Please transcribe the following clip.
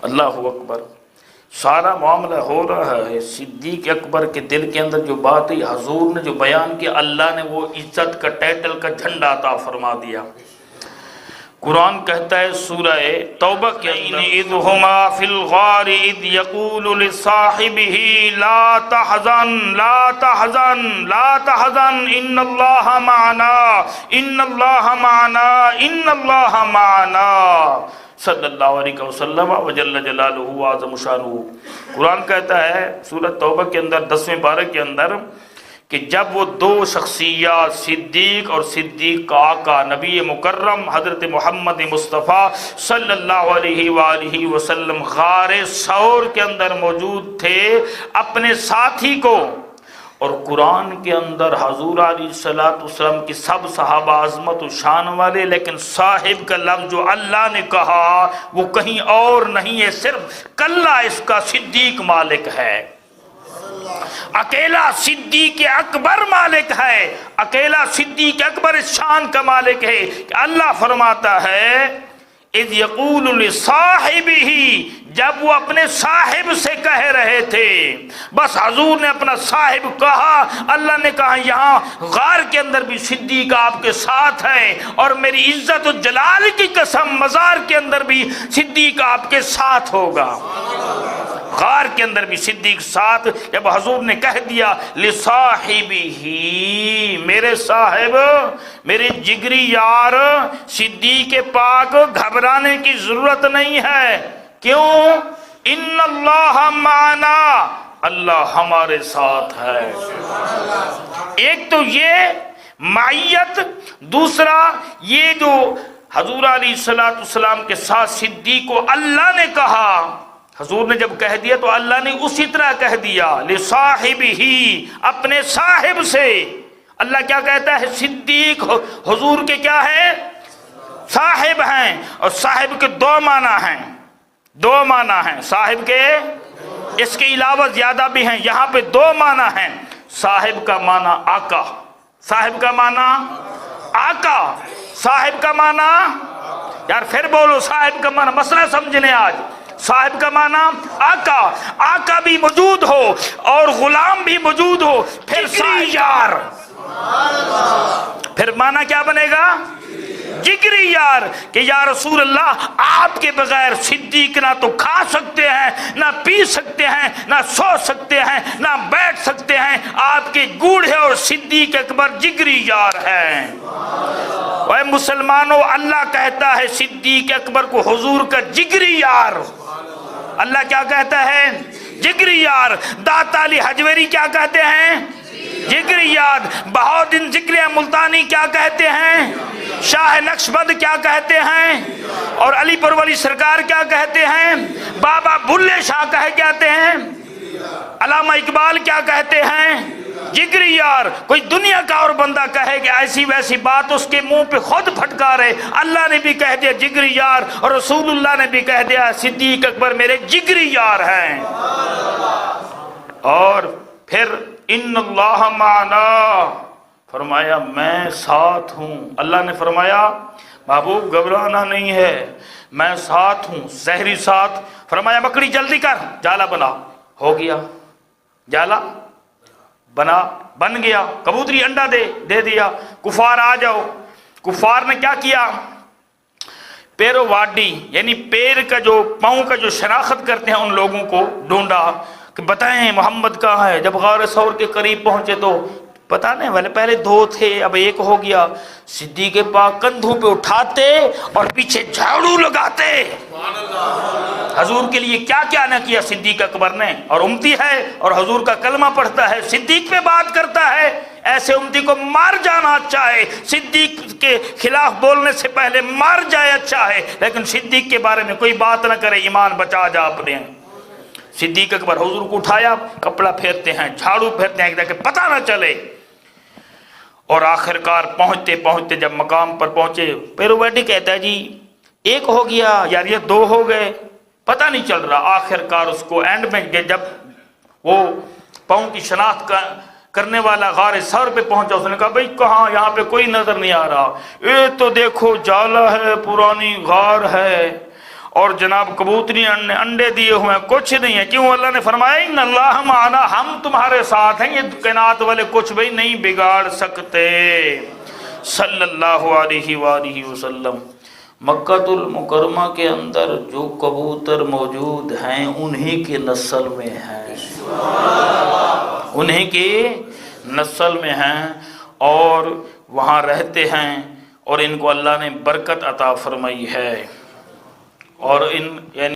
اللہ اکبر، سارا معاملہ ہو رہا ہے صدیق اکبر کے دل کے اندر جو بات ہے حضور نے جو بیان کیا، اللہ نے وہ عزت کا ٹائٹل کا جھنڈا عطا فرما دیا۔ قرآن کہتا ہے سورہ توبہ کے اندر اذ ہما فی الغار اذ یقول لصاحبہ لا تحزن لا تحزن لا تحزن ان اللہ معنا ان اللہ معنا ان اللہ معنا صلی اللہ علیہ وسلم وجل جلالہ وعظم شانہ۔ قرآن کہتا ہے سورہ توبہ کے اندر 10ویں پارے کے اندر کہ جب وہ دو شخصیات صدیق اور صدیق کا آقا نبی مکرم حضرت محمد مصطفیٰ صلی اللہ علیہ وآلہ وسلم غار ثور کے اندر موجود تھے اپنے ساتھی کو، اور قرآن کے اندر حضور علیہ السلام کی سب صحابہ عظمت و شان والے، لیکن صاحب کا لفظ جو اللہ نے کہا وہ کہیں اور نہیں ہے، صرف کلہ اس کا صدیق مالک ہے، اکیلا صدیق اکبر مالک ہے، اکیلا صدیق اکبر اس شان کا مالک ہے کہ اللہ فرماتا ہے اذ یقول لصاحبہ، جب وہ اپنے صاحب سے کہہ رہے تھے، بس حضور نے اپنا صاحب کہا، اللہ نے کہا یہاں غار کے اندر بھی صدیق آپ کے ساتھ ہے، اور میری عزت و جلال کی قسم مزار کے اندر بھی صدیق آپ کے ساتھ ہوگا، غار کے اندر بھی صدیق ساتھ۔ جب حضور نے کہہ دیا لصاحبہ، میرے صاحب میرے جگری یار صدیق پاک، گھبرانے کی ضرورت نہیں ہے، کیوں؟ ان اللہ معنا، اللہ ہمارے ساتھ ہے۔ ایک تو یہ معیت، دوسرا یہ جو حضور علیہ السلام کے ساتھ صدیق کو اللہ نے کہا، حضور نے جب کہہ دیا تو اللہ نے اسی طرح کہہ دیا لصاحبہ، اپنے صاحب سے۔ اللہ کیا کہتا ہے؟ صدیق حضور کے کیا ہے؟ صاحب ہیں، اور صاحب کے دو معنی ہیں، دو معنی ہیں صاحب کے، اس کے علاوہ زیادہ بھی ہیں، یہاں پہ دو معنی ہیں۔ صاحب کا معنی آقا، صاحب کا معنی آقا، صاحب کا معنی، یار پھر بولو، صاحب کا معنی مسئلہ سمجھنے آج، صاحب کا معنی آقا، آقا بھی موجود ہو اور غلام بھی موجود ہو، پھر جگری یار، پھر معنی کیا بنے گا؟ جگری یار، کہ یا رسول اللہ آپ کے بغیر صدیق نہ تو کھا سکتے ہیں، نہ پی سکتے ہیں، نہ سو سکتے ہیں، نہ بیٹھ سکتے ہیں، آپ کے گوڑھے اور صدیق اکبر جگری یار ہیں۔ اے مسلمانوں، اللہ کہتا ہے صدیق اکبر کو حضور کا جگری یار، اللہ کیا کہتا ہے؟ جگری یار۔ داتا علی حجویری کیا کہتے ہیں؟ جگری یار۔ بہاؤالدین ذکری ملتانی کیا کہتے ہیں؟ شاہ نقشبند کیا کہتے ہیں؟ اور علی پر ولی سرکار کیا کہتے ہیں؟ بابا بلے شاہ کہتے ہیں؟ علامہ اقبال کیا کہتے ہیں؟ جگری یار۔ کوئی دنیا کا اور بندہ کہے کہ ایسی ویسی بات، اس کے منہ پہ خود پھٹکارے۔ اللہ نے بھی کہہ دیا جگری یار، اور رسول اللہ نے بھی کہہ دیا صدیق اکبر میرے جگری یار ہیں۔ اور پھر ان اللہ معنا، فرمایا میں ساتھ ہوں۔ اللہ نے فرمایا محبوب گھبرانا نہیں ہے، میں ساتھ ہوں، زہری ساتھ۔ فرمایا مکڑی جلدی کر، جالا بنا، ہو گیا، جالا بنا، بن گیا، کبوتری انڈا دے دیا، کفار آ جاؤ۔ کفار نے کیا کیا؟ پیرو واڈی، یعنی پیر کا جو پاؤں کا جو شناخت کرتے ہیں ان لوگوں کو ڈھونڈا کہ بتائیں محمد کہاں ہے۔ جب غار ثور کے قریب پہنچے تو پتا نہیں، والے پہلے دو تھے اب ایک ہو گیا۔ صدیق پاک کندھوں پہ اٹھاتے اور پیچھے جھاڑو لگاتے۔ حضور کے لیے کیا کیا نہ کیا صدیق اکبر نے، اور امتی ہے اور حضور کا کلمہ پڑھتا ہے، صدیق پہ بات کرتا ہے۔ ایسے امتی کو مار جانا اچھا ہے، صدیق کے خلاف بولنے سے پہلے مار جائے اچھا ہے، لیکن صدیق کے بارے میں کوئی بات نہ کرے، ایمان بچا جا اپنے۔ صدیق اکبر حضور کو اٹھایا، کپڑا پھیرتے ہیں، جھاڑو پھیرتے ہیں کہ پتہ نہ چلے، اور آخرکار پہنچتے پہنچتے جب مقام پر پہنچے، پیرویٹی کہتا ہے جی ایک ہو گیا، یار یہ دو ہو گئے، پتہ نہیں چل رہا۔ آخرکار اس کو اینڈ میں جب وہ پاؤں کی شناخت کرنے والا غار ثور پہ پہنچا، اس نے کہا بھئی کہاں؟ یہاں پہ کوئی نظر نہیں آ رہا۔ یہ تو دیکھو جالا ہے، پرانی غار ہے، اور جناب کبوتری انڈے دیے ہوئے ہیں، کچھ نہیں ہے. کیوں؟ اللہ نے فرمایا ان اللہ معنا، ہم تمہارے ساتھ ہیں، یہ کائنات والے کچھ بھی نہیں بگاڑ سکتے. صلی اللہ علیہ وآلہ وسلم. مکہ المکرمہ کے اندر جو کبوتر موجود ہیں انہی کی نسل میں ہیں، انہی کی نسل میں ہیں، اور وہاں رہتے ہیں، اور ان کو اللہ نے برکت عطا فرمائی ہے. اور ان یعنی